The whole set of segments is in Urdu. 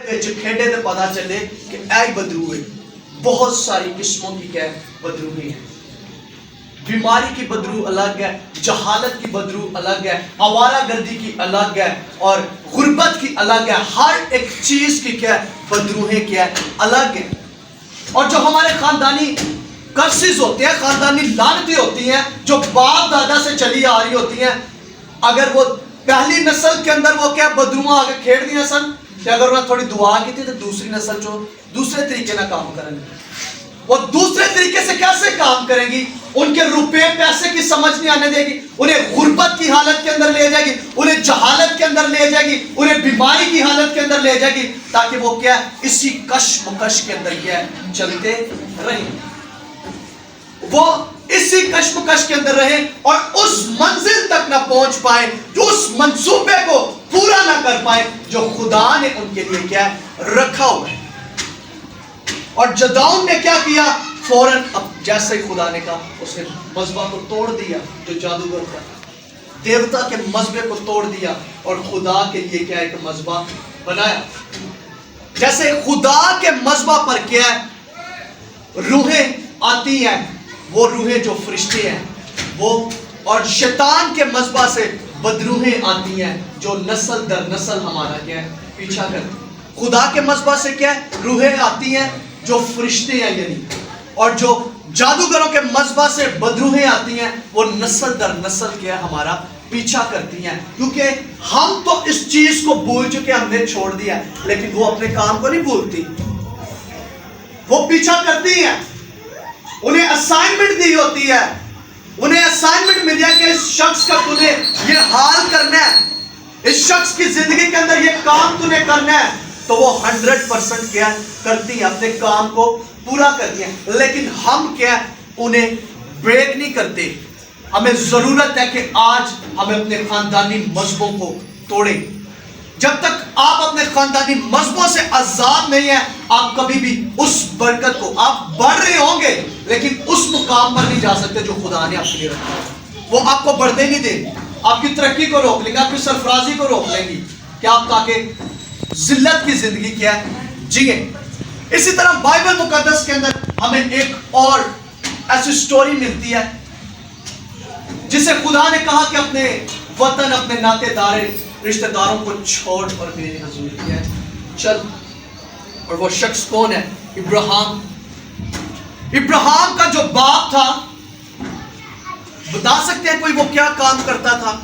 کھیڈے تو پتا چلے کہ اے بدرو ہے. بہت ساری قسموں کی کیا بدرو ہیں. بیماری کی بدرو الگ ہے, جہالت کی بدرو الگ ہے, آوارہ گردی کی الگ ہے, اور غربت کی الگ ہے. ہر ایک چیز کی کیا بدروہیں کیا الگ ہے. اور جو ہمارے خاندانی کرسز ہوتے ہیں, خاندانی لعنتیں ہوتی ہیں جو باپ دادا سے چلی آ رہی ہوتی ہیں, اگر وہ پہلی نسل کے اندر وہ کیا بدروہاں آگے کھیڑ دیا سن, کہ اگر انہوں نے تھوڑی دعا کی تھی تو دوسری نسل جو دوسرے طریقے نہ کام کریں گے. وہ دوسرے طریقے سے کیسے کام کریں گی؟ ان کے روپے پیسے کی سمجھ نہیں آنے دے گی, انہیں غربت کی حالت کے اندر لے جائے گی, انہیں جہالت کے اندر لے جائے گی, انہیں بیماری کی حالت کے اندر لے جائے گی, تاکہ وہ کیا اسی کش مکش کے اندر کیا چلتے رہیں, وہ اسی کشمکش کے اندر رہیں اور اس منزل تک نہ پہنچ پائیں, جو اس منصوبے کو پورا نہ کر پائیں جو خدا نے ان کے لیے کیا رکھا ہوا ہے. اور جداؤن نے کیا کیا؟ فوراً اب جیسے خدا نے کہا اس نے مذبح کو توڑ دیا, جو جادوگر تھا دیوتا کے مذبح کو توڑ دیا اور خدا کے لیے کیا ایک مذبح بنایا. جیسے خدا کے مذبح پر کیا ہے روحیں آتی ہیں, وہ روحیں جو فرشتے ہیں وہ, اور شیطان کے مذبح سے بدروحیں آتی ہیں جو نسل در نسل ہمارا کیا ہے پیچھا کرتی. خدا کے مذبح سے کیا ہے روحیں آتی ہیں جو فرشتے ہیں یعنی, اور جو جادوگروں کے مذبح سے بدروحیں آتی ہیں وہ نسل در نسل کیا ہمارا پیچھا کرتی ہیں. کیونکہ ہم تو اس چیز کو بھول چکے, ہم نے چھوڑ دیا, لیکن وہ اپنے کام کو نہیں بھولتی, وہ پیچھا کرتی ہیں. انہیں اسائنمنٹ دی ہوتی ہے, انہیں اسائنمنٹ مل جائے کہ اس شخص کا تمہیں یہ حال کرنا ہے, اس شخص کی زندگی کے اندر یہ کام تمہیں کرنا ہے, تو وہ 100% کیا کرتی ہیں, اپنے کام کو پورا کرتی ہیں. لیکن ہم کیا انہیں بریک نہیں کرتے. ہمیں ضرورت ہے کہ آج ہمیں اپنے خاندانی مذہبوں کو توڑیں. جب تک آپ اپنے خاندانی مذہبوں سے آزاد نہیں ہیں, آپ کبھی بھی اس برکت کو, آپ بڑھ رہے ہوں گے لیکن اس مقام پر نہیں جا سکتے جو خدا نے آپ کے لیے رکھا ہے. وہ آپ کو بڑھنے نہیں دیں گے, آپ کی ترقی کو روک لیں گے, آپ کی سرفرازی کو روک لیں گی, کہ آپ تاکہ ذلت کی زندگی کیا جیئیں. اسی طرح بائبل مقدس کے اندر ہمیں ایک اور ایسی سٹوری ملتی ہے جسے خدا نے کہا کہ اپنے وطن, اپنے ناطے دارے, رشتہ داروں کو چھوڑ اور میرے حضور کیا چل. اور وہ شخص کون ہے؟ ابراہیم. ابراہیم کا جو باپ تھا, بتا سکتے ہیں کوئی وہ کیا کام کرتا تھا؟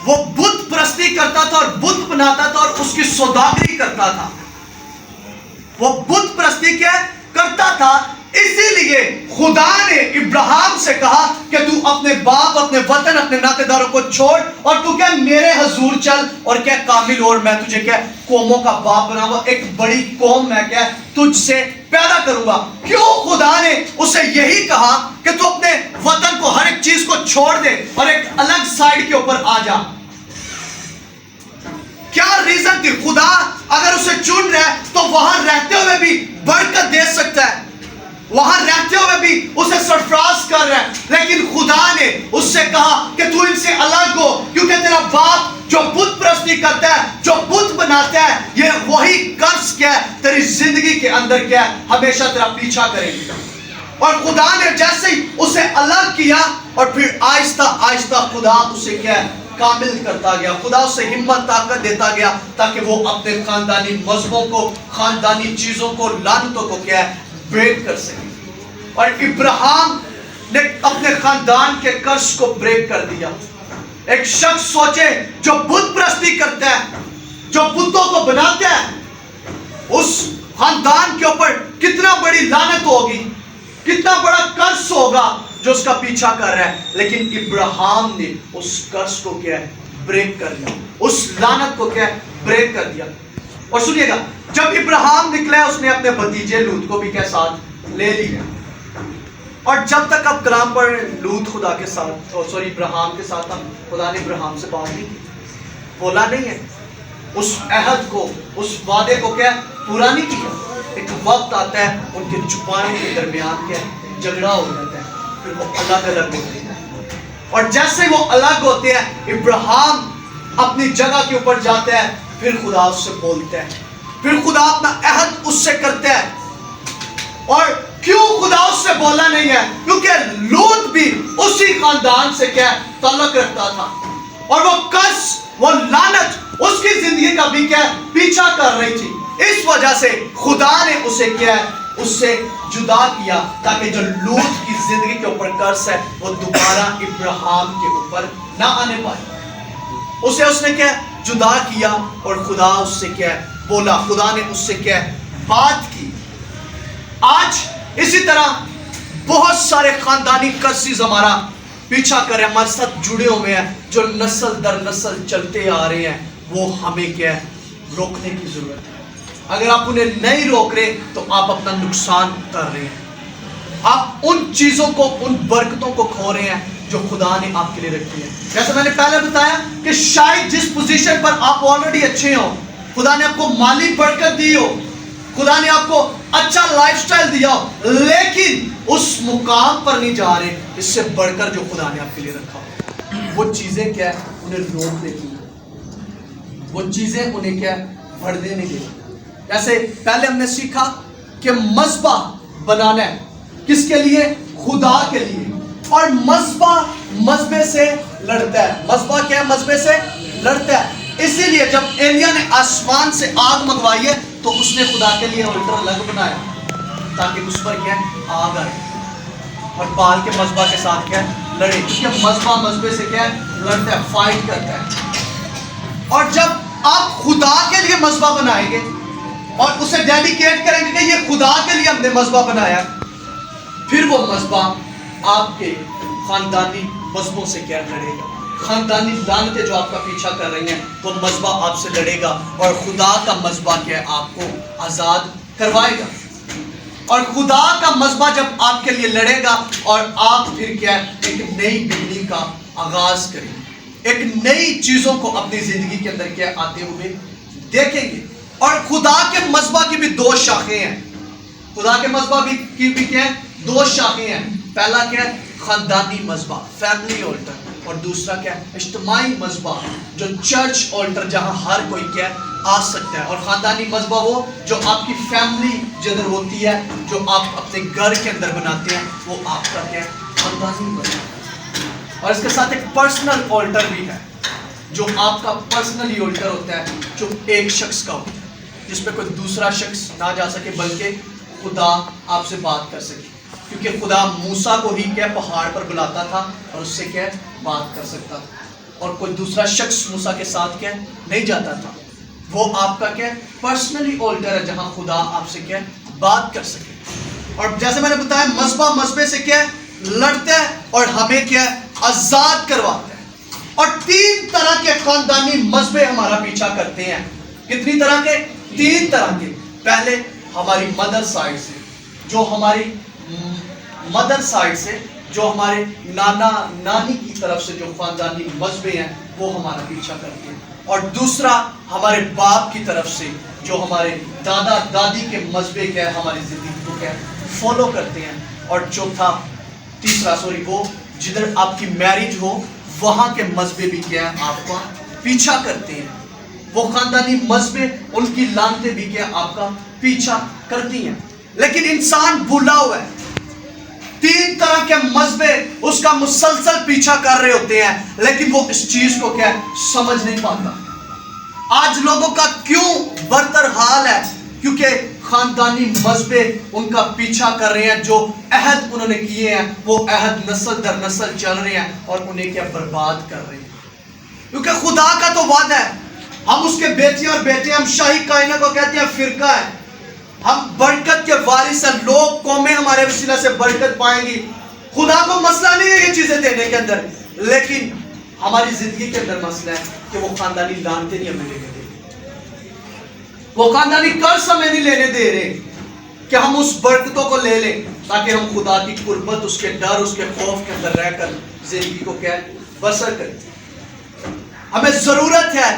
وہ بت پرستی کرتا تھا اور بت بناتا تھا اور اس کی سوداگری کرتا تھا. وہ بت پرستی کیا کرتا تھا, اسی لیے خدا نے ابراہیم سے کہا کہ تو اپنے باپ, اپنے وطن, اپنے ناطے داروں کو چھوڑ اور تو کیا میرے حضور چل, اور کیا کامل, اور میں تجھے کیا قوموں کا باپ بناؤں گا, ایک بڑی قوم میں کیا تجھ سے پیدا کروں گا. کیوں خدا نے اسے یہی کہا کہ تو اپنے وطن کو, ہر ایک چیز کو چھوڑ دے اور ایک الگ سائڈ کے اوپر آ جا؟ کیا ریزن تھی؟ خدا اگر اسے چن رہا ہے تو وہاں رہتے ہوئے بھی برکت دے سکتا ہے, وہاں رہتے ہوئے بھی اسے سرفراز کر رہا ہے, لیکن خدا نے اس سے کہا کہ تو ان سے الگ ہو, کیونکہ تیرا باپ جو بت پرستی کرتا ہے, جو بت بناتا ہے, یہ وہی قرض کیا ہے تیری زندگی کے اندر کیا ہے ہمیشہ تیرا پیچھا کرے گی. اور خدا نے جیسے ہی اسے الگ کیا اور پھر آہستہ آہستہ خدا اسے کیا ہے کامل کرتا گیا, خدا اسے ہمت طاقت دیتا گیا تاکہ وہ اپنے خاندانی مذہبوں کو, خاندانی چیزوں کو, لعنتوں کو کیا ہے بریک کر سکے. اور ابراہیم نے اپنے خاندان کے قرض کو بریک کر دیا. ایک شخص سوچے جو بت پرستی کرتا ہے, جو بتوں کو بناتا ہے, اس خاندان کے اوپر کتنا بڑی لعنت ہوگی, کتنا بڑا قرض ہوگا جو اس کا پیچھا کر رہا ہے. لیکن ابراہیم نے اس قرض کو کیا ہے بریک کر دیا, اس لعنت کو کیا ہے بریک کر دیا. اور سنیے گا, جب ابراہیم نکلا اس نے اپنے بھتیجے لوط کو بھی کیا ساتھ لے لیا, اور جب تک اب کلام پر لوط خدا کے ساتھ, ابراہیم کے ساتھ, خدا نے ابراہیم سے بات نہیں کی, بولا نہیں ہے, اس عہد کو, اس وعدے کو کیا پورا نہیں کیا. ایک وقت آتا ہے ان کے چھپانے کے درمیان کیا جھگڑا ہو جاتا ہے, پھر وہ الگ الگ ہوتے ہیں, اور جیسے وہ الگ ہوتے ہیں ابراہیم اپنی جگہ کے اوپر جاتا ہے, پھر خدا اس سے بولتا ہے, پھر خدا اپنا عہد اس سے کرتا ہے. اور کیوں خدا اس سے بولا نہیں ہے؟ کیونکہ لوط بھی اسی خاندان سے کیا تعلق رکھتا تھا, اور وہ قرض, وہ لعنت اس کی زندگی کا بھی کیا پیچھا کر رہی تھی. اس وجہ سے خدا نے اسے کیا اس سے جدا کیا, تاکہ جو لوط کی زندگی کے اوپر قرض ہے وہ دوبارہ ابراہیم کے اوپر نہ آنے پائے. اسے اس نے کیا جدا کیا, اور خدا اس سے کیا بولا, خدا نے اس سے کیا بات کی. آج اسی طرح بہت سارے خاندانی قرض ہمارا پیچھا کر رہے ہیں, ہمارے ساتھ جڑے ہوئے ہیں, جو نسل در نسل چلتے آ رہے ہیں. وہ ہمیں کیا روکنے کی ضرورت ہے. اگر آپ انہیں نہیں روک رہے تو آپ اپنا نقصان کر رہے ہیں. آپ ان چیزوں کو, ان برکتوں کو کھو رہے ہیں جو خدا نے آپ کے لیے رکھی ہے. جیسے میں نے پہلے بتایا کہ شاید جس پوزیشن پر آپ آلریڈی اچھے ہو, خدا نے آپ کو مالی برکت دی ہو, خدا نے آپ کو اچھا لائف سٹائل دیا ہو, لیکن اس مقام پر نہیں جا رہے اس سے بڑھ کر جو خدا نے آپ کے لیے رکھا ہو. وہ چیزیں کیا ہے انہیں روکنے کی, وہ چیزیں انہیں کیا بڑھنے نہیں دیں. جیسے پہلے ہم نے سیکھا کہ مذبح بنانا ہے کس کے لیے؟ خدا کے لیے. اور مذبح مذبے سے لڑتا ہے. مذبح کیا ہے؟ مذبے سے لڑتا ہے. اسی لیے جب ایلیا نے آسمان سے آگ منگوائی ہے تو اس نے خدا کے لیے الٹر الگ بنایا تاکہ اس پر کیا آگ آئے اور بال کے مذبح کے ساتھ کیا لڑے, کیونکہ مذبح مذبے سے کیا لڑتا ہے, فائٹ کرتا ہے. اور جب آپ خدا کے لیے مذبح بنائیں گے اور اسے ڈیڈیکیٹ کریں گے کہ یہ خدا کے لیے ہم نے مذبح بنایا, پھر وہ مذبح آپ کے خاندانی مذہبوں سے کیا لڑے گا. خاندانی لعنتیں جو آپ کا پیچھا کر رہی ہیں وہ مذبح آپ سے لڑے گا, اور خدا کا مذبح کیا آپ کو آزاد کروائے گا. اور خدا کا مذبح جب آپ کے لیے لڑے گا اور آپ پھر کیا ایک نئی بگننگ کا آغاز کریں گے, ایک نئی چیزوں کو اپنی زندگی کے اندر کیا آتے ہوئے دیکھیں گے. اور خدا کے مذبح کی بھی دو شاخیں ہیں. خدا کے مذبح کی بھی کیا ہے دو شاخیں ہیں. پہلا کیا ہے خاندانی مذبح, فیملی آلٹر, اور دوسرا کیا ہے اجتماعی مذبح جو چرچ آلٹر, جہاں ہر کوئی کیا آ سکتا ہے. اور خاندانی مذبح وہ جو آپ کی فیملی جدھر ہوتی ہے, جو آپ اپنے گھر کے اندر بناتے ہیں, وہ آپ کا کیا خاندانی مذبح ہے. اور اس کے ساتھ ایک پرسنل آلٹر بھی ہے جو آپ کا پرسنلی آلٹر ہوتا ہے, جو ایک شخص کا ہوتا ہے, جس پہ کوئی دوسرا شخص نہ جا سکے بلکہ خدا آپ سے بات کر سکے. کیونکہ خدا موسیٰ کو ہی کیا پہاڑ پر بلاتا تھا اور اس سے کیا بات کر سکتا تھا, اور کوئی دوسرا شخص موسیٰ کے ساتھ کیا نہیں جاتا تھا. وہ آپ کا کیا پرسنلی آلٹر ہے جہاں خدا آپ سے کیا بات کر سکے. اور جیسے میں نے بتایا مذبح مذبے سے کیا لڑتا ہے اور ہمیں کیا آزاد کرواتا ہے. اور تین طرح کے خاندانی مذبے ہمارا پیچھا کرتے ہیں. کتنی طرح کے؟ تین طرح کے. پہلے ہماری مدر سائڈ سے, جو ہماری مدر سائڈ سے, جو ہمارے نانا نانی کی طرف سے جو خاندانی مذہبے ہیں وہ ہمارا پیچھا کرتے ہیں. اور دوسرا ہمارے باپ کی طرف سے جو ہمارے دادا دادی کے مذہبے کیا ہے ہماری زندگی کو کیا فالو کرتے ہیں. اور تیسرا وہ جدھر آپ کی میرج ہو وہاں کے مذہبے بھی کیا ہے آپ کا پیچھا کرتے ہیں. وہ خاندانی مذہبے, ان کی لعنتیں بھی کیا آپ کا پیچھا کرتی ہیں. لیکن انسان بھولا ہوا ہے, تین طرح کے مذہبے اس کا مسلسل پیچھا کر رہے ہوتے ہیں, لیکن وہ اس چیز کو کیا سمجھ نہیں پاتا. آج لوگوں کا کیوں برتر حال ہے؟ کیونکہ خاندانی مذہبے ان کا پیچھا کر رہے ہیں, جو عہد انہوں نے کیے ہیں وہ عہد نسل در نسل چل رہے ہیں اور انہیں کیا برباد کر رہے ہیں. کیونکہ خدا کا تو وعدہ ہے, ہم اس کے بیٹے اور بیٹے, ہم شاہی کائنہ کو کہتے ہیں فرقہ ہے, ہم برکت کے وارث ہیں, لوگ قومیں ہمارے وسیلہ سے برکت پائیں گی. خدا کو مسئلہ نہیں ہے یہ چیزیں دینے کے اندر, لیکن ہماری زندگی کے اندر مسئلہ ہے کہ وہ خاندانی لعنتیں نہیں ہمیں لینے دے رہے, وہ خاندانی قرض ہمیں نہیں لینے دے رہے کہ ہم اس برکتوں کو لے لیں تاکہ ہم خدا کی قربت, اس کے ڈر, اس کے خوف کے اندر رہ کر زندگی کو کیا بسر کریں. ہمیں ضرورت ہے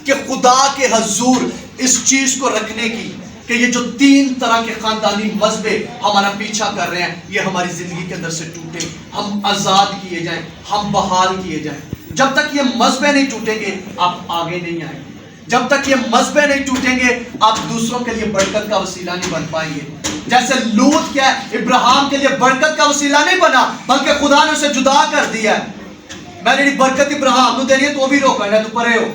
کہ خدا کے حضور اس چیز کو رکھنے کی کہ یہ جو تین طرح کے خاندانی مذہبے ہمارا پیچھا کر رہے ہیں یہ ہماری زندگی کے اندر سے ٹوٹے, ہم آزاد کیے جائیں, ہم بحال کیے جائیں. جب تک یہ مذہبے نہیں ٹوٹیں گے آپ آگے نہیں آئیں گے. جب تک یہ مذبے نہیں ٹوٹیں گے آپ دوسروں کے لیے برکت کا وسیلہ نہیں بن پائیں گے. جیسے لوط کیا ہے ابراہیم کے لیے برکت کا وسیلہ نہیں بنا بلکہ خدا نے اسے جدا کر دیا. میں نے برکت ابراہیم نو دینی ہے تو بھی روکا ہے تو پرے ہو.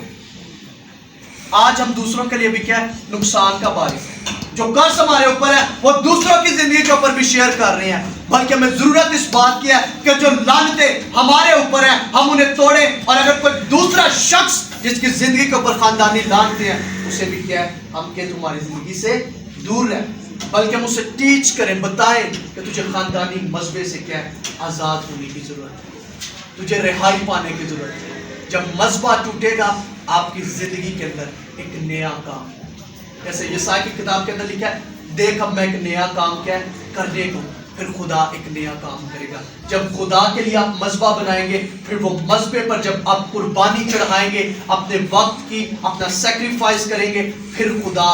آج ہم دوسروں کے لیے بھی کیا ہے نقصان کا باعث ہے. جو قرض ہمارے اوپر ہے وہ دوسروں کی زندگی کے اوپر بھی شیئر کر رہے ہیں, بلکہ ہمیں ضرورت اس بات کی ہے کہ جو لعنتیں ہمارے اوپر ہیں ہم انہیں توڑیں, اور اگر کوئی دوسرا شخص جس کی زندگی کے اوپر خاندانی لعنتیں ہیں اسے بھی کیا ہے ہم کہ تمہاری زندگی سے دور رہ, بلکہ ہم اسے ٹیچ کریں, بتائیں کہ تجھے خاندانی مذبے سے کیا ہے آزاد ہونے کی ضرورت ہے, تجھے رہائی پانے کی ضرورت ہے. جب مذبح ٹوٹے گا آپ کی زندگی کے اندر ایک نیا کام, جیسے یسائی کی کتاب کے اندر لکھا ہے دیکھ اب میں ایک نیا کام کیا ہے کرنے کو, پھر خدا ایک نیا کام کرے گا. جب خدا کے لیے آپ مذبح بنائیں گے پھر وہ مذبے پر جب آپ قربانی چڑھائیں گے اپنے وقت کی, اپنا سیکریفائس کریں گے, پھر خدا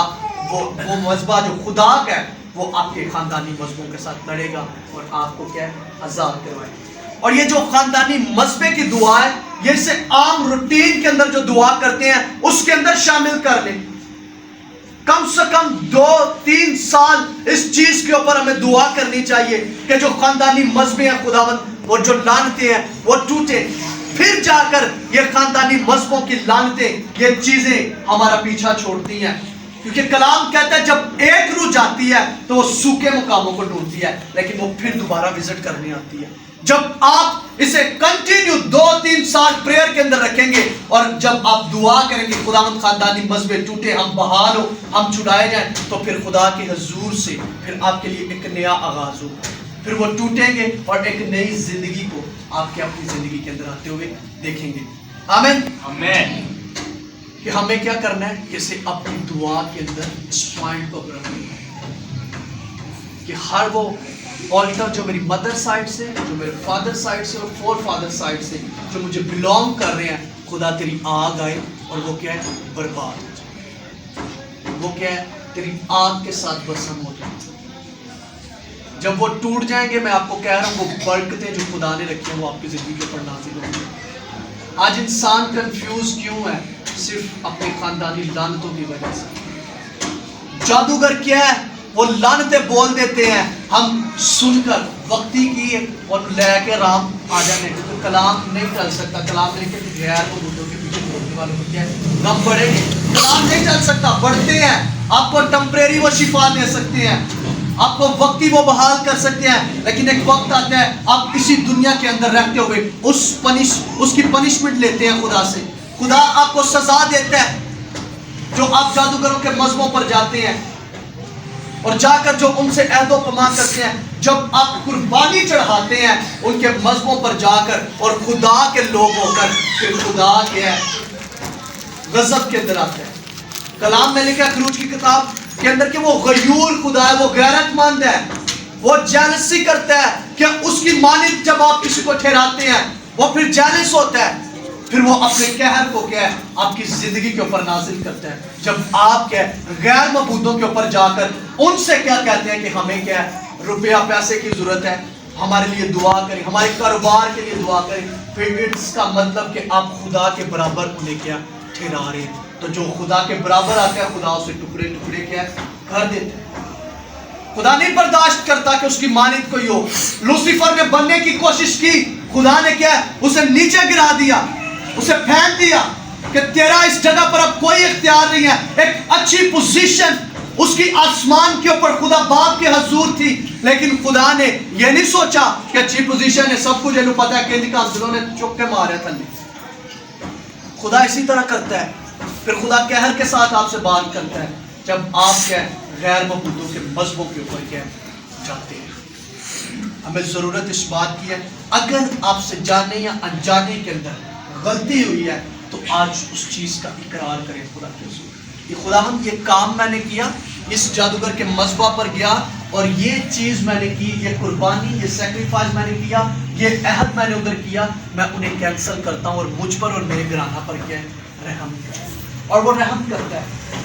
وہ مذبح جو خدا کا ہے وہ آپ کے خاندانی مذبحوں کے ساتھ لڑے گا اور آپ کو کیا ہے آزاد کروائے گا. اور یہ جو خاندانی مذبے کی دعا ہے یہ اسے عام روٹین کے اندر جو دعا کرتے ہیں اس کے اندر شامل کر لیں. کم سے کم 2-3 سال اس چیز کے اوپر ہمیں دعا کرنی چاہیے کہ جو خاندانی مذبے ہیں خداوند اور جو لعنتیں ہیں وہ ٹوٹے, پھر جا کر یہ خاندانی مذہبوں کی لعنتیں یہ چیزیں ہمارا پیچھا چھوڑتی ہیں. کیونکہ کلام کہتا ہے جب ایک روح جاتی ہے تو وہ سوکھے مقاموں کو ڈھونڈتی ہے لیکن وہ پھر دوبارہ وزٹ کرنے آتی ہے. جب آپ اسے کنٹینیو 2-3 سال پریئر کے اندر رکھیں گے اور جب آپ دعا کریں گے خداوند خاندانی مذہبے ٹوٹے, ہم بحال ہو, ہم چھڑائے جائیں, تو پھر خدا کے حضور سے پھر آپ کے لیے ایک نیا آغاز ہوگا. پھر وہ ٹوٹیں گے اور ایک نئی زندگی کو آپ کے اپنی زندگی کے اندر آتے ہوئے دیکھیں گے. آمین آمین. کہ ہمیں کیا کرنا ہے کہ اسے اپنی دعا کے اندر اس پوائنٹ کو رکھنا ہے کہ ہر وہ آلٹر جو میری مدر سائڈ سے, جو میرے فادر سائڈ سے اور فور فادر سائڈ سے جو مجھے بلونگ کر رہے ہیں, خدا تیری آگ آئے اور وہ کیا ہے برباد ہو جائے, وہ کیا ہے تیری آگ کے ساتھ بسم ہو جائے. جب وہ ٹوٹ جائیں گے میں آپ کو کہہ رہا ہوں وہ برکتیں جو خدا نے رکھی ہیں وہ آپ کی زندگی کے اوپر نازل ہوں گی. آج انسان کنفیوز کیوں ہے؟ صرف اپنے خاندانی لعنتوں کی وجہ سے. جادوگر کیا ہے وہ لعنتیں بول دیتے ہیں, ہم سن کر وقتی کی اور لے کے رام آ جانے, تو کلام نہیں چل سکتا. کلام نہیں کہ غیر کو بھوٹوں کے پیچھے بولنے والوں کو کیا ہے غم بڑھیں گے. کلام نہیں چل سکتا, بڑھتے ہیں. آپ کو ٹمپریری وہ شفا دے سکتے ہیں, آپ کو وقتی وہ بحال کر سکتے ہیں, لیکن ایک وقت آتا ہے آپ اسی دنیا کے اندر رہتے ہوئے اس کی پنشمنٹ لیتے ہیں خدا سے. خدا آپ کو سزا دیتا ہے جو آپ جادوگروں کے مذہبوں پر جاتے ہیں اور جا کر جو ان سے عہد و پیمان کرتے ہیں. جب آپ قربانی چڑھاتے ہیں ان کے مذہبوں پر جا کر اور خدا کے لوگ ہو کر, پھر خدا کیا ہے غضب کے اندر آتا ہے. کلام میں لکھا خروج کی کتاب کے اندر کہ وہ غیور خدا ہے, وہ غیرت مند ہے, وہ جیلسی کرتا ہے کہ اس کی مانند جب آپ کسی کو ٹھہراتے ہیں وہ پھر جیلس ہوتا ہے, پھر وہ اپنے قہر کو کیا ہے آپ کی زندگی کے اوپر نازل کرتا ہے. جب آپ کیا ہے غیر معبودوں کے اوپر جا کر ان سے کیا کہتے ہیں کہ ہمیں کیا ہے روپیہ پیسے کی ضرورت ہے, ہمارے لیے دعا کریں, ہمارے کاروبار کے لیے دعا کریں, پھر اس کا مطلب کہ آپ خدا کے برابر انہیں کیا ٹھہرا رہے ہیں. تو جو خدا کے برابر آتا ہے خدا اسے ٹکڑے ٹکڑے کیا کر دیتا ہے. خدا نہیں برداشت کرتا کہ اس کی مانند کوئی ہو. لوسیفر نے بننے کی کوشش کی, خدا نے کیا اسے نیچے گرا دیا, اسے پھینک دیا کہ تیرا اس جگہ پر اب کوئی اختیار نہیں ہے. ایک اچھی پوزیشن اس کی آسمان کے اوپر خدا باپ کے حضور تھی, لیکن خدا نے یہ نہیں سوچا کہ اچھی پوزیشن ہے سب کچھ پتا ہے کہ کانسلوں نے چک کے مارا تھا. خدا اسی طرح کرتا ہے. پھر خدا قہر کے ساتھ آپ سے بات کرتا ہے جب آپ کیا غیر معبودوں کے مذہبوں کے اوپر کیا جاتے ہیں. ہمیں ضرورت اس بات کی ہے اگر آپ سے جانے یا انجانے کے اندر غلطی ہوئی ہے تو آج اس چیز کا اقرار کریں خدا کے حضور. یہ خداوند یہ کام میں نے کیا, اس جادوگر کے مذبح پر گیا اور یہ چیز میں نے کی, یہ قربانی, یہ سیکریفائز میں نے کیا, یہ عہد میں نے ادھر کیا, میں انہیں کینسل کرتا ہوں اور مجھ پر اور میرے گھرانہ پر کیا ہے رحم کیا. اور وہ رحم کرتا ہے,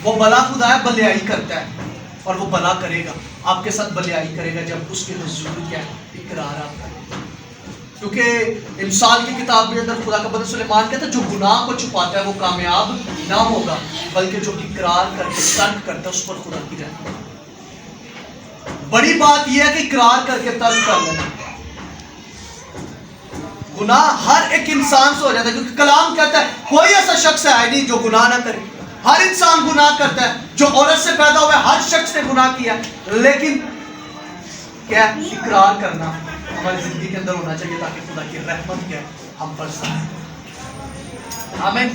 وہ بلا خدا ہے, بلیائی کرتا ہے اور وہ بلا کرے گا, آپ کے ساتھ بلیائی کرے گا جب اس کے حضور کیا اقرار آپ کریں. کیونکہ امثال کی کتاب میں اندر خدا کا بندہ سلیمان کہتا ہے جو گناہ کو چھپاتا ہے وہ کامیاب نہ ہوگا، بلکہ جو اقرار کر کے ترک کرتا ہے اس پر خدا کی رحمت۔ بڑی بات یہ ہے کہ اقرار کر کے ترک کر لینا۔ گناہ ہر ایک انسان سے ہو جاتا ہے، کیونکہ کلام کہتا ہے کوئی ایسا شخص ہے نہیں جو گناہ نہ کرے۔ ہر انسان گناہ کرتا ہے، جو عورت سے پیدا ہوا ہے ہر شخص نے گناہ کیا، لیکن کیا اقرار کرنا ہماری زندگی کے اندر ہونا چاہیے تاکہ خدا کی رحمت کیا ہم پر سائے۔ آمین۔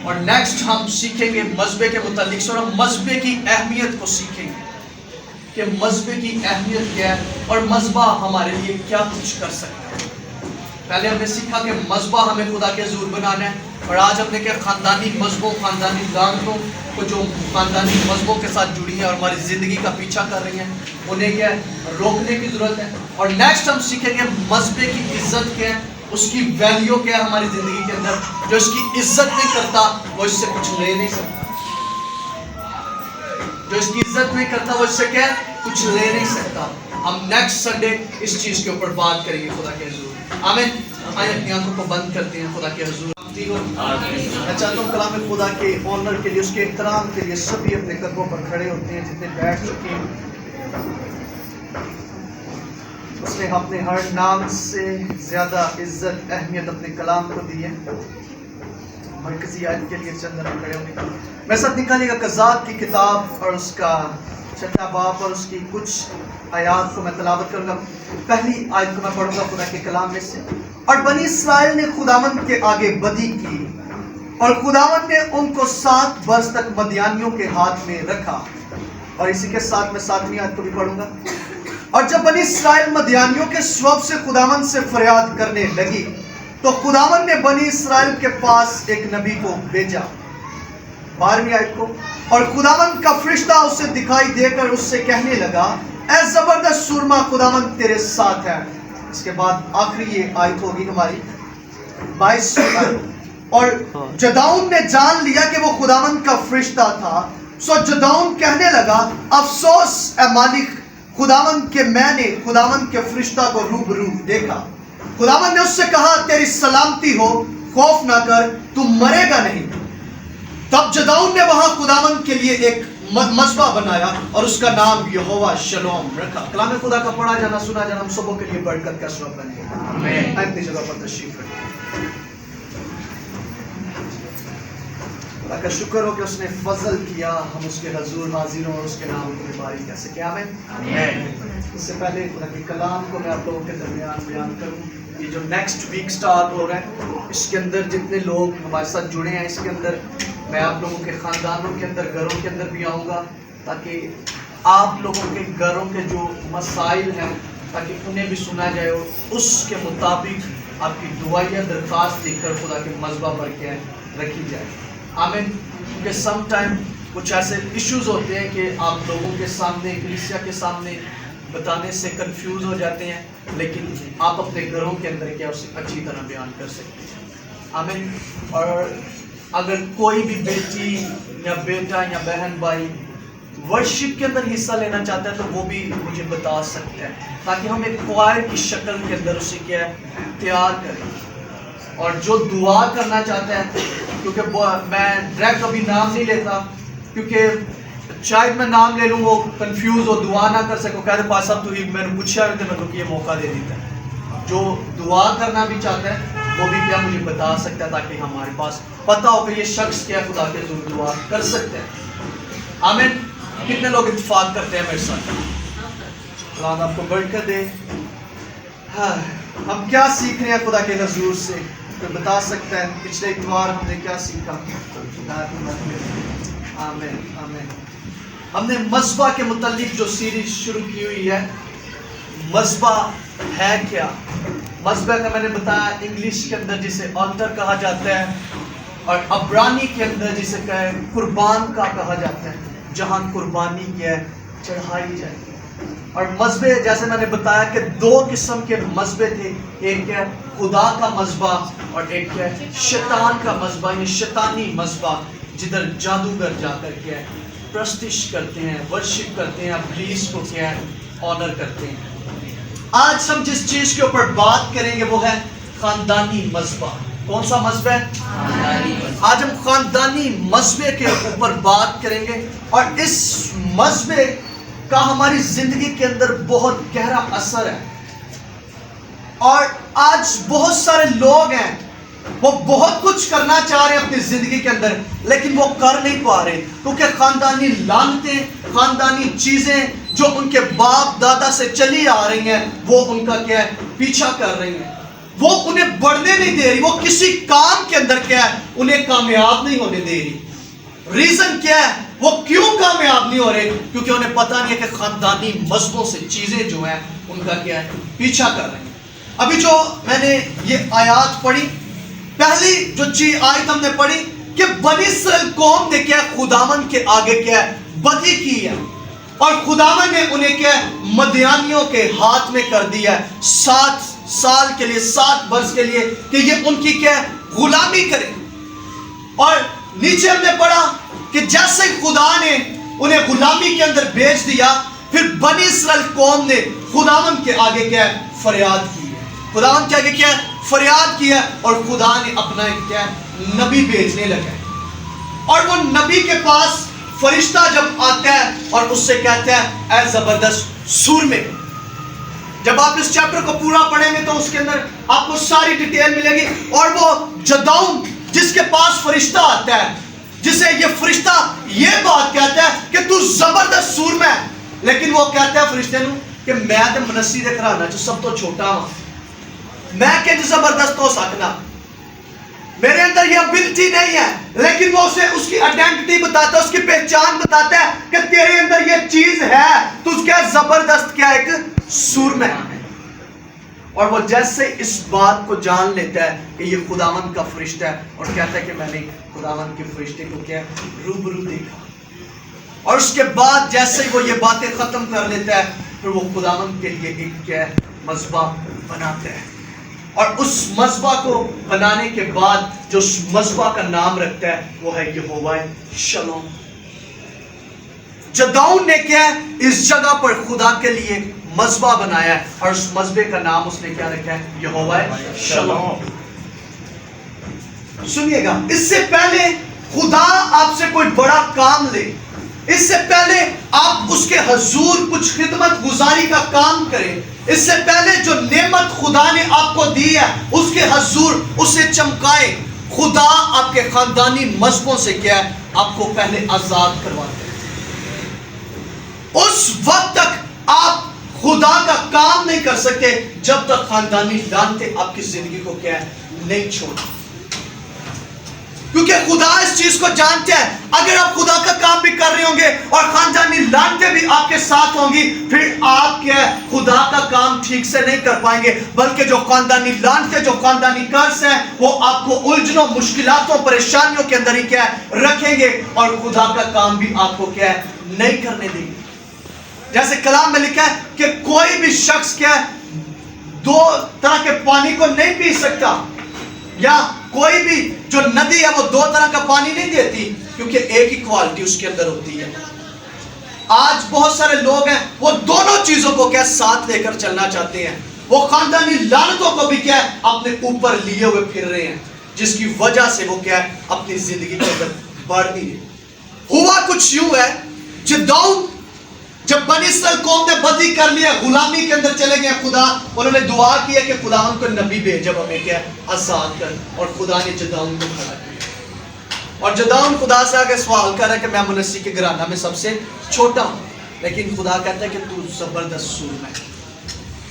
اور نیکسٹ ہم سیکھیں گے مذہبے کے متعلق، اور ہم مذہبے کی اہمیت کو سیکھیں گے کہ مذہبے کی اہمیت کیا ہے اور مذہبہ ہمارے لیے کیا کچھ کر سکتا ہے۔ پہلے ہم نے سیکھا کہ مذہبہ ہمیں خدا کے حضور بنانا ہے، اور آج ہم نے کیا خاندانی مذہبوں، خاندانی دانتوں کو جو خاندانی مذہبوں کے ساتھ جڑی ہیں اور ہماری زندگی کا پیچھا کر رہی ہیں، انہیں کیا روکنے کی ضرورت ہے۔ اور نیکسٹ ہم سیکھیں گے مذہبے کی عزت کیا ہے، اس کی ویلیو کیا ہے ہماری زندگی کے اندر۔ جو اس کی عزت نہیں کرتا وہ اس سے کچھ لے نہیں سکتا، جو اس کی عزت نہیں کرتا وہ اس سے کیا کچھ لے نہیں سکتا۔ ہم نیکسٹ سنڈے اس چیز کے اوپر بات کریں گے خدا کے حضور۔ آمین۔ آئے اپنی آنکھوں کو بند کرتے ہیں خدا کے حضور۔ میں چاہتا ہوں کلام خدا کے آنر کے لیے، اس کے احترام کے لیے سبھی اپنے قدموں پر کھڑے ہوتے ہیں جتنے بیٹھ چکے ہیں۔ اس نے اپنے ہر نام سے زیادہ عزت اہمیت اپنے کلام کو دی ہے۔ مرکزی آیت کے لیے چند ہم کھڑے ہوں گے۔ میں ساتھ نکالیے گا قضات کی کتاب اور اس کا 6واں باب اور اس کی کچھ آیات کو میں تلاوت کروں گا۔ پہلی آیت کو میں پڑھوں گا خدا کے کلام میں سے۔ اور بنی اسرائیل نے خداوند کے آگے بدی کی، اور خداوند نے ان کو 7 برس تک مدیانیوں کے ہاتھ میں رکھا۔ اور اسی کے ساتھ میں 7ویں آیت کو بھی پڑھوں گا۔ اور جب بنی اسرائیل مدیانیوں کے سبب سے خداوند سے فریاد کرنے لگی تو خداوند نے بنی اسرائیل کے پاس ایک نبی کو بھیجا۔ 12ویں آیت کو۔ اور خداوند کا فرشتہ اسے دکھائی دے کر اس سے کہنے لگا، اے زبردست سورما، خداوند تیرے ساتھ ہے۔ اس کے بعد آخری یہ آیت ہوگی ہماری 22 آیت۔ اور جدعون نے جان لیا کہ وہ خداوند کا فرشتہ تھا، سو جدعون کہنے لگا، افسوس اے مالک خداوند کہ میں نے خداوند کے فرشتہ کو روبرو دیکھا۔ خداوند نے اس سے کہا، تیری سلامتی ہو، خوف نہ کر، تم مرے گا نہیں۔ تب جدعون نے وہاں خداوند کے لیے ایک مذبح بنایا اور اس کا نام یہوہ شلوم رکھا۔ کلام خدا کا پڑھا جانا سنا جانا ہم سبوں کے لیے برکت کا سبب بنے۔ آمین۔ اپنی جگہ پر تشریف رکھیں۔ خدا کا شکر ہو کہ اس نے فضل کیا ہم اس کے حضور حاضر ہوں اور اس کے نام کو مبارک کر سکیں۔ آمین۔ اس سے پہلے خدا کے کلام کو میں آپ لوگوں کے درمیان بیان کروں، یہ جو نیکسٹ ویک سٹارٹ ہو رہا ہے اس کے اندر جتنے لوگ ہمارے ساتھ جڑے ہیں، اس کے اندر میں آپ لوگوں کے خاندانوں کے اندر، گھروں کے اندر بھی آؤں گا تاکہ آپ لوگوں کے گھروں کے جو مسائل ہیں تاکہ انہیں بھی سنا جائے اور اس کے مطابق آپ کی دعائیں درخواست لکھ کر خدا کے مذبح پر کیا رکھی جائے۔ آمین۔ کیونکہ سم ٹائم کچھ ایسے ایشوز ہوتے ہیں کہ آپ لوگوں کے سامنے، کلیسیا کے سامنے بتانے سے کنفیوز ہو جاتے ہیں، لیکن آپ اپنے گھروں کے اندر کیا اسے اچھی طرح بیان کر سکتے ہیں۔ آمین۔ اور اگر کوئی بھی بیٹی یا بیٹا یا بہن بھائی ورشپ کے اندر حصہ لینا چاہتا ہے تو وہ بھی مجھے بتا سکتے ہیں تاکہ ہم ایک کوائر کی شکل کے اندر اسے کیا ہے تیار کریں۔ اور جو دعا کرنا چاہتا ہے، کیونکہ میں ڈائریکٹ ابھی نام نہیں لیتا کیونکہ شاید میں نام لے لوں وہ کنفیوز ہو، دعا نہ کر سکو، کہتے پاس صاحب تو ہی میں نے پوچھا ہے تو میں تو یہ موقع دے دیتا ہے۔ جو دعا کرنا بھی چاہتا ہے وہ بھی کیا مجھے بتا سکتا ہے تاکہ ہمارے پاس پتہ ہو کہ یہ شخص کیا خدا کے حضور دعا کر سکتے ہیں۔ آمین۔ کتنے لوگ اتفاق کرتے ہیں میرے ساتھ؟ اللہ آپ کو برکت دے۔ ہاں، ہم کیا سیکھ رہے ہیں خدا کے حضور سے؟ کوئی بتا سکتا ہے پچھلے اتوار ہم نے کیا سیکھا؟ آمین آمین۔ ہم نے مذبح کے متعلق جو سیریز شروع کی ہوئی ہے، مذبح ہے کیا؟ مذبح کا میں نے بتایا انگلش کے اندر جسے آلٹر کہا جاتا ہے، اور عبرانی کے اندر جسے قربان کا کہا جاتا ہے، جہاں قربانی کیا چڑھائی جائے گی۔ اور مذبح جیسے میں نے بتایا کہ 2 قسم کے مذبح تھے، ایک ہے خدا کا مذبح اور ایک ہے شیطان کا مذبح، یعنی شیطانی مذبح جدھر جادوگر جا کر کیا ہے پرستش کرتے ہیں، ورشپ کرتے ہیں، ابلیس کو کیا ہے آنر کرتے ہیں۔ آج ہم جس چیز کے اوپر بات کریں گے وہ ہے خاندانی مذبح. کون سا مذبح ہے؟ آج ہم خاندانی مذبح کے اوپر بات کریں گے، اور اس مذبح کا ہماری زندگی کے اندر بہت گہرا اثر ہے. اور آج بہت سارے لوگ ہیں، وہ بہت کچھ کرنا چاہ رہے ہیں اپنی زندگی کے اندر، لیکن وہ کر نہیں پا رہے، کیونکہ خاندانی لعنتیں، خاندانی چیزیں جو ان کے باپ دادا سے چلی آ رہی ہیں، وہ ان کا کیا ہے، پیچھا کر رہی ہیں. وہ انہیں بڑھنے نہیں دے رہی، وہ کسی کام کے اندر کیا ہے، انہیں کامیاب نہیں ہونے دے رہی. ریزن کیا ہے؟ وہ کیوں کامیاب نہیں ہو رہے؟ کیونکہ انہیں پتہ نہیں ہے کہ خاندانی مذہبوں سے چیزیں جو ہیں ان کا کیا ہے، پیچھا کر رہے ہیں. ابھی جو میں نے یہ آیات پڑھی، پہلی جو چیز آیت ہم نے پڑھی کہ بنی اسرائیل قوم نے کیا خداوند کے آگے کیا ہے، بدی کی ہے، اور خداوند نے انہیں کیا ہے، مدیانیوں کے ہاتھ میں کر دیا ہے 7 سال کے لیے، 7 برس کے لیے، کہ یہ ان کی کیا ہے، غلامی کریں. اور نیچے ہم نے پڑھا کہ جیسے خدا نے انہیں غلامی کے اندر بھیج دیا، پھر بنی اسرائیل قوم نے خداوند کے آگے کیا ہے، فریاد کی ہے. خداوند کے آگے کیا ہے، فریاد کیا، اور خدا نے اپنا ایک کیا ہے، نبی بھیجنے لگا. اور وہ نبی کے پاس فرشتہ جب آتا ہے اور اس سے کہتا ہے اے زبردست سور میں. جب آپ اس چیپٹر کو پورا پڑھیں گے تو اس کے اندر آپ کو ساری ڈیٹیل ملے گی. اور وہ جدعون جس کے پاس فرشتہ آتا ہے، جسے یہ فرشتہ یہ بات کہتا ہے کہ تو زبردست سور میں، لیکن وہ کہتا ہے فرشتے نو کہ میں تے منسی دے گھرانا جو سب تو چھوٹا ہوں، میں کہ زبردست ہو سکنا، میرے اندر یہ ابیلٹی نہیں ہے. لیکن وہ اسے اس کی آئیڈینٹی بتاتا ہے، اس کی پہچان بتاتا ہے کہ تیرے اندر یہ چیز ہے، تو اس کیا زبردست کیا ایک سور میں ہے. اور وہ جیسے اس بات کو جان لیتا ہے کہ یہ خداوند کا فرشتہ ہے، اور کہتا ہے کہ میں نے خداوند کے فرشتے کو کیا روبرو دیکھا. اور اس کے بعد جیسے وہ یہ باتیں ختم کر لیتا ہے، پھر وہ خداوند کے لیے ایک کیا مذبح بناتا ہے. اور اس مذبح کو بنانے کے بعد جو اس مذبح کا نام رکھتا ہے وہ ہے یہوہ شلوم. جدعون نے کیا ہے، اس جگہ پر خدا کے لیے مذبح بنایا ہے، اور اس مذبح کا نام اس نے کیا رکھا ہے، یہوہ شلوم. سنیے گا، اس سے پہلے خدا آپ سے کوئی بڑا کام لے، اس سے پہلے آپ اس کے حضور کچھ خدمت گزاری کا کام کریں، اس سے پہلے جو نعمت خدا نے آپ کو دی ہے اس کے حضور اسے چمکائے، خدا آپ کے خاندانی مذہبوں سے کیا ہے، آپ کو پہلے آزاد کرواتے ہیں. اس وقت تک آپ خدا کا کام نہیں کر سکتے جب تک خاندانی لعنتیں آپ کی زندگی کو کیا ہے، نہیں چھوڑتے. کیونکہ خدا اس چیز کو جانتے ہیں، اگر آپ خدا کا کام بھی کر رہے ہوں گے اور خاندانی لعنتیں بھی آپ کے ساتھ ہوں گی، پھر آپ کیا ہے، خدا کا کام ٹھیک سے نہیں کر پائیں گے، بلکہ جو خاندانی لعنتیں، جو خاندانی قرض ہیں، وہ آپ کو الجھنوں، مشکلاتوں، پریشانیوں کے اندر ہی کیا ہے، رکھیں گے، اور خدا کا کام بھی آپ کو کیا ہے، نہیں کرنے دیں گے. جیسے کلام میں لکھا ہے کہ کوئی بھی شخص کیا ہے، 2 طرح کے پانی کو نہیں پی سکتا، یا کوئی بھی جو ندی ہے وہ 2 طرح کا پانی نہیں دیتی، کیونکہ ایک ہی کوالٹی اس کے اندر ہوتی ہے. آج بہت سارے لوگ ہیں وہ دونوں چیزوں کو کیا ساتھ لے کر چلنا چاہتے ہیں. وہ خاندانی لعنتوں کو بھی کیا ہے اپنے اوپر لیے ہوئے پھر رہے ہیں، جس کی وجہ سے وہ کیا ہے اپنی زندگی کے اندر بڑھ نہیں رہے. ہوا کچھ یوں ہے، جدعون جب بنی اسرائیل قوم نے بدی کر لیا، غلامی کے اندر چلے گئے، خدا انہوں نے دعا کی ہے کہ خداوند کو نبی بھیج، جب ہمیں کیا آزاد کر، اور خدا نے جدعون کو کھڑا کیا. اور جدعون خدا سے آگے سوال کر رہا ہے کہ میں منسی کے گھرانہ میں سب سے چھوٹا ہوں، لیکن خدا کہتا ہے کہ تو زبردست سور میں،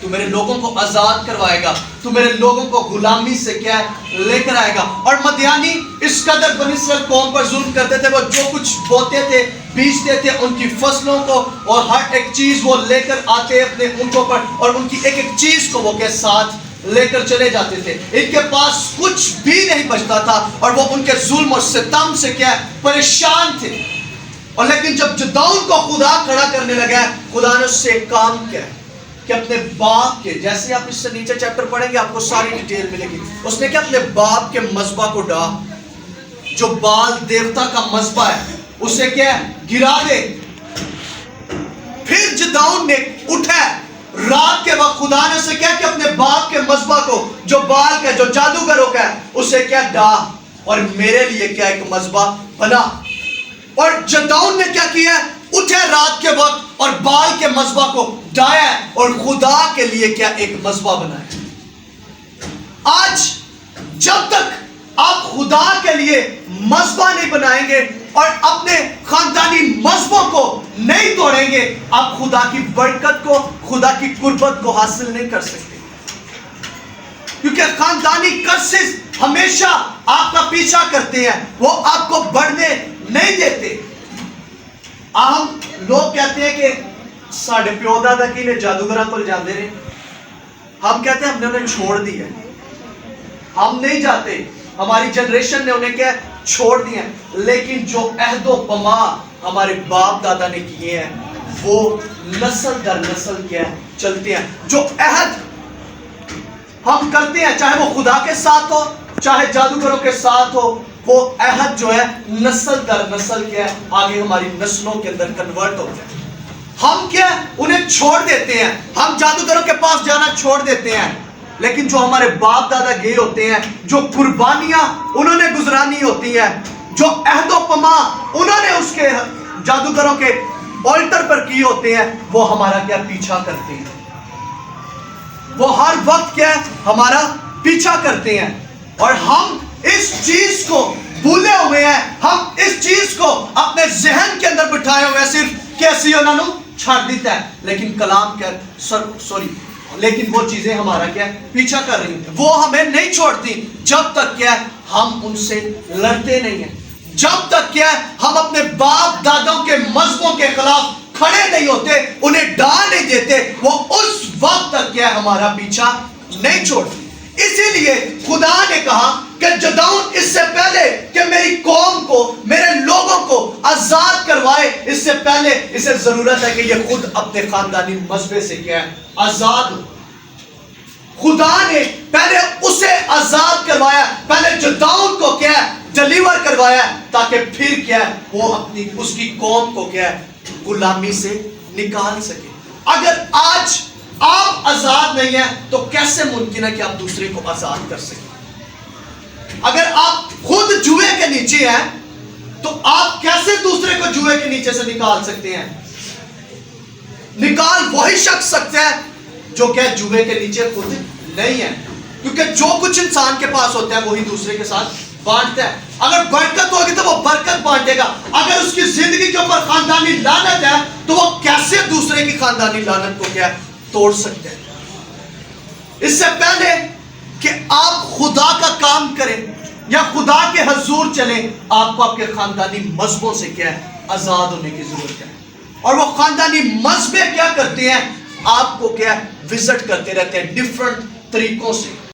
تو میرے لوگوں کو آزاد کروائے گا، تو میرے لوگوں کو غلامی سے کیا ہے لے کر آئے گا. اور مدیانی اس قدر بنی اسرائیل قوم پر ظلم کرتے تھے، وہ جو کچھ بوتے تھے، بیچتے تھے، ان کی فصلوں کو، اور ہر ایک چیز وہ لے کر آتے اپنے اونٹوں پر، اور ان کی ایک ایک چیز کو وہ کے ساتھ لے کر چلے جاتے تھے. ان کے پاس کچھ بھی نہیں بچتا تھا، اور وہ ان کے ظلم اور ستم سے کیا ہے پریشان تھے. اور لیکن جب جدعون کو خدا کھڑا کرنے لگا، خدا نے اس سے ایک کام کیا کہ اپنے باپ کے، جیسے آپ اس سے نیچے چیپٹر پڑھیں گے آپ کو ساری ڈیٹیل ملے گی، اس نے کیا اپنے باپ کے مذبح کو ڈھا، جو بال دیوتا کا مذبح ہے اسے کیا گرا دے. پھر جدعون نے اٹھا رات کے وقت خدا نے اسے کیا کہ اپنے باپ کے مذبح کو جو بال کا جو جادوگروں کا ہے اسے کیا ڈاہ اور میرے لیے کیا ایک مذبح بنا. اور جدعون نے کیا کیا ہے؟ اٹھے رات کے وقت اور بال کے مذبح کو ڈایا اور خدا کے لیے کیا ایک مذبح بنایا. آج جب تک آپ خدا کے لیے مذبح نہیں بنائیں گے اور اپنے خاندانی مذہبوں کو نہیں توڑیں گے, آپ خدا کی برکت کو, خدا کی قربت کو حاصل نہیں کر سکتے. کیونکہ خاندانی کرسز ہمیشہ آپ کا پیچھا کرتے ہیں, وہ آپ کو بڑھنے نہیں دیتے. عام لوگ کہتے ہیں کہ ساڑھے پیو دادا کی نے جادوگراں کو جاندے رہے, ہم کہتے ہیں ہم نے انہیں چھوڑ دیا, ہم نہیں جاتے, ہماری جنریشن نے انہیں کیا چھوڑ دیا. لیکن جو عہد و پما ہمارے باپ دادا نے کیے ہیں وہ نسل در نسل کیا چلتے ہیں. جو عہد ہم کرتے ہیں چاہے وہ خدا کے ساتھ ہو چاہے جادوگروں کے ساتھ ہو, وہ عہد جو ہے نسل در نسل کیا ہے آگے ہماری نسلوں کے اندر کنورٹ ہوتا ہے. ہم کیا انہیں چھوڑ دیتے ہیں, ہم جادوگروں کے پاس جانا چھوڑ دیتے ہیں, لیکن جو ہمارے باپ دادا گئے ہوتے ہیں, جو قربانیاں انہوں نے گزرانی ہوتی ہیں, جو عہد و پما انہوں نے اس کے جادوگروں کے آلٹر پر کیے ہوتے ہیں, وہ ہمارا کیا پیچھا کرتے ہیں. وہ ہر وقت کیا ہمارا پیچھا کرتے ہیں اور ہم اس چیز کو بھولے ہوئے ہیں, ہم اس چیز کو اپنے ذہن کے اندر بٹھائے ہوئے ہیں صرف کیسی انہوں نے چھاڑ دیتا ہے, لیکن کلام کیا لیکن وہ چیزیں ہمارا کیا پیچھا کر رہی ہیں, وہ ہمیں نہیں چھوڑتی جب تک کیا ہم ان سے لڑتے نہیں ہیں, جب تک کیا ہم اپنے باپ دادوں کے مذہبوں کے خلاف کھڑے نہیں ہوتے, انہیں ڈال نہیں دیتے, وہ اس وقت تک کیا ہمارا پیچھا نہیں چھوڑتی. اسی لیے خدا نے کہا کہ جدعون اس سے پہلے کہ میری قوم کو میرے لوگوں کو آزاد کروائے, اس سے پہلے اسے ضرورت ہے کہ یہ خود اپنے خاندانی مذہب سے کیا ہے آزاد ہو. خدا نے پہلے اسے آزاد کروایا, پہلے جدعون کو کیا ہے ڈیلیور کروایا, تاکہ پھر کیا ہے وہ اپنی اس کی قوم کو کیا ہے غلامی سے نکال سکے. اگر آج آپ آزاد نہیں ہیں تو کیسے ممکن ہے کہ آپ دوسرے کو آزاد کر سکیں؟ اگر آپ خود جوئے کے نیچے ہیں تو آپ کیسے دوسرے کو جوئے کے نیچے سے نکال سکتے ہیں؟ نکال وہی شخص سکتا ہے جو کہ جوئے کے نیچے خود نہیں ہے, کیونکہ جو کچھ انسان کے پاس ہوتا ہے وہی دوسرے کے ساتھ بانٹتا ہے. اگر برکت ہوگی تو وہ برکت بانٹے گا, اگر اس کی زندگی کے اوپر خاندانی لعنت ہے تو وہ کیسے دوسرے کی خاندانی لعنت کو کیا توڑ سکتے ہیں؟ اس سے پہلے کہ آپ خدا کا کام کریں یا خدا کے حضور چلیں, آپ کو آپ کے خاندانی مذہبوں سے کیا ہے آزاد ہونے کی ضرورت ہے. اور وہ خاندانی مذہب کیا کرتے ہیں, آپ کو کیا وزٹ کرتے رہتے ہیں ڈیفرنٹ طریقوں سے.